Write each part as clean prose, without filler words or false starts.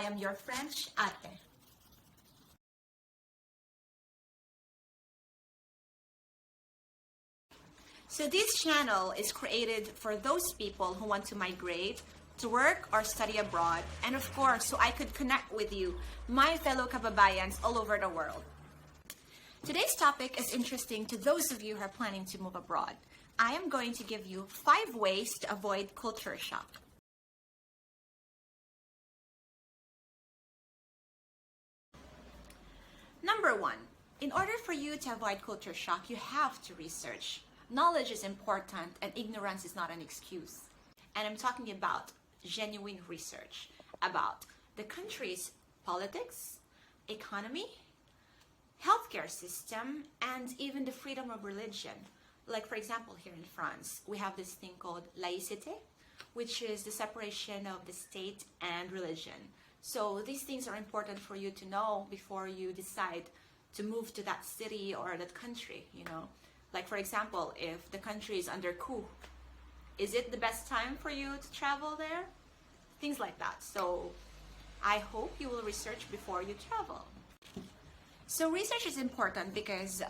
am your French ate. So this channel is created for those people who want to migrate, to work or study abroad, and of course, so I could connect with you, my fellow kababayans all over the world. Today's topic is interesting to those of you who are planning to move abroad. I am going to give you 5 ways to avoid culture shock. Number 1, in order for you to avoid culture shock, you have to research. Knowledge is important and ignorance is not an excuse. And I'm talking about genuine research about the country's politics, economy, healthcare system, and even the freedom of religion. Like for example, here in France, we have this thing called laïcité, which is the separation of the state and religion. So these things are important for you to know before you decide to move to that city or that country, you know. Like for example, if the country is under coup, is it the best time for you to travel there? Things like that. So I hope you will research before you travel. So research is important because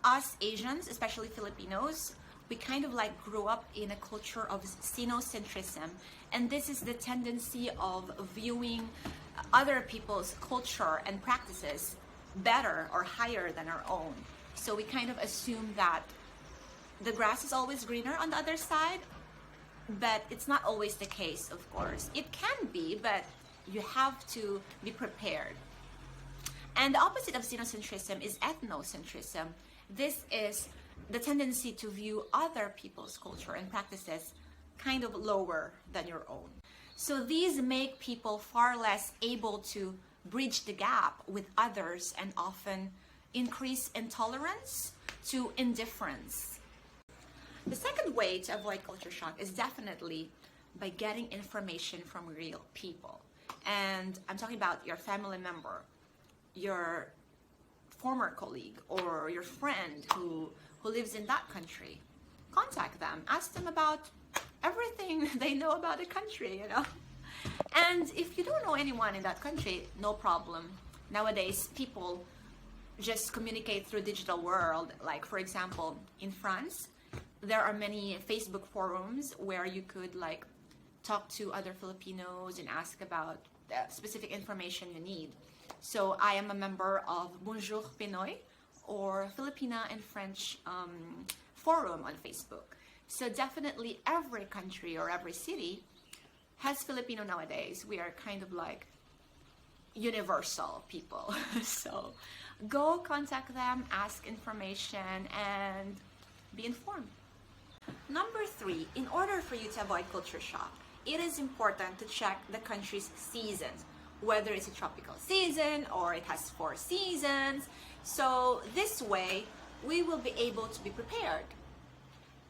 us Asians, especially Filipinos, we kind of like grew up in a culture of sinocentrism, and this is the tendency of viewing other people's culture and practices better or higher than our own. So we kind of assume that the grass is always greener on the other side, but it's not always the case, of course. It can be, but you have to be prepared. And the opposite of sinocentrism is ethnocentrism. This is the tendency to view other people's culture and practices kind of lower than your own. So these make people far less able to bridge the gap with others and often increase intolerance to indifference. The second way to avoid culture shock is definitely by getting information from real people. And I'm talking about your family member, your former colleague, or your friend who lives in that country. Contact them, ask them about everything they know about the country, you know. And if you don't know anyone in that country, no problem. Nowadays, people just communicate through digital world. Like for example, in France, there are many Facebook forums where you could like talk to other Filipinos and ask about specific information you need. So I am a member of Bonjour Pinoy, or Filipina and French forum on Facebook. So definitely every country or every city has Filipino nowadays. We are kind of like universal people. So go contact them, ask information, and be informed. Number 3, in order for you to avoid culture shock, it is important to check the country's seasons, whether it's a tropical season or it has 4 seasons. So this way, we will be able to be prepared.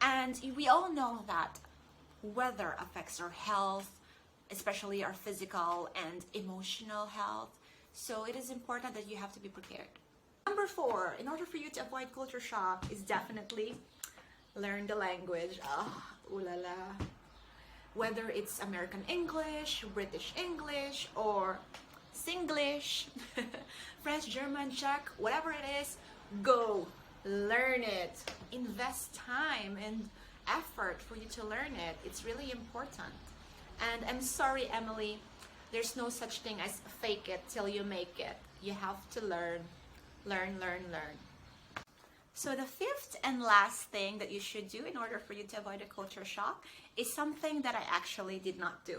And we all know that weather affects our health, especially our physical and emotional health. So it is important that you have to be prepared. Number 4, in order for you to avoid culture shock, is definitely learn the language. Ooh la la. Whether it's American English, British English, or Singlish, French, German, Czech, whatever it is, go learn it. Invest time and effort for you to learn it. It's really important. And I'm sorry, Emily, there's no such thing as fake it till you make it. You have to learn. So the 5th and last thing that you should do in order for you to avoid a culture shock is something that I actually did not do.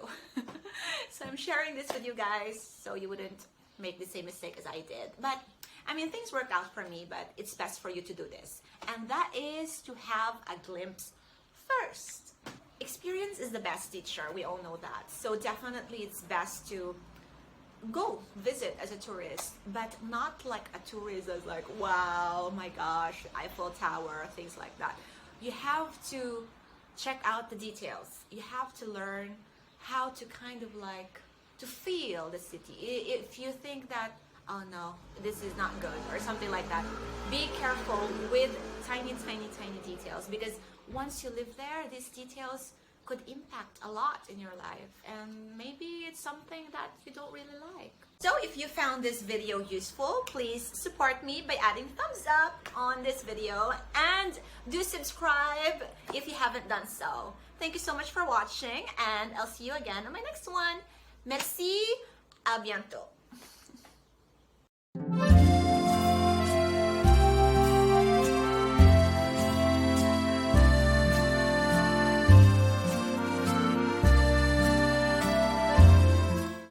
So I'm sharing this with you guys so you wouldn't make the same mistake as I did. But I mean, things worked out for me, but it's best for you to do this. And that is to have a glimpse first. Experience is the best teacher, we all know that. So definitely it's best to go visit as a tourist, but not like a tourist as like, wow, my gosh, Eiffel Tower, things like that. You have to check out the details. You have to learn how to kind of like to feel the city. If you think that, oh no, this is not good or something like that, be careful with tiny details, because once you live there, these details could impact a lot in your life, and maybe it's something that you don't really like. So if you found this video useful, please support me by adding thumbs up on this video, and do subscribe if you haven't done so. Thank you so much for watching, and I'll see you again on my next one. Merci, à bientôt.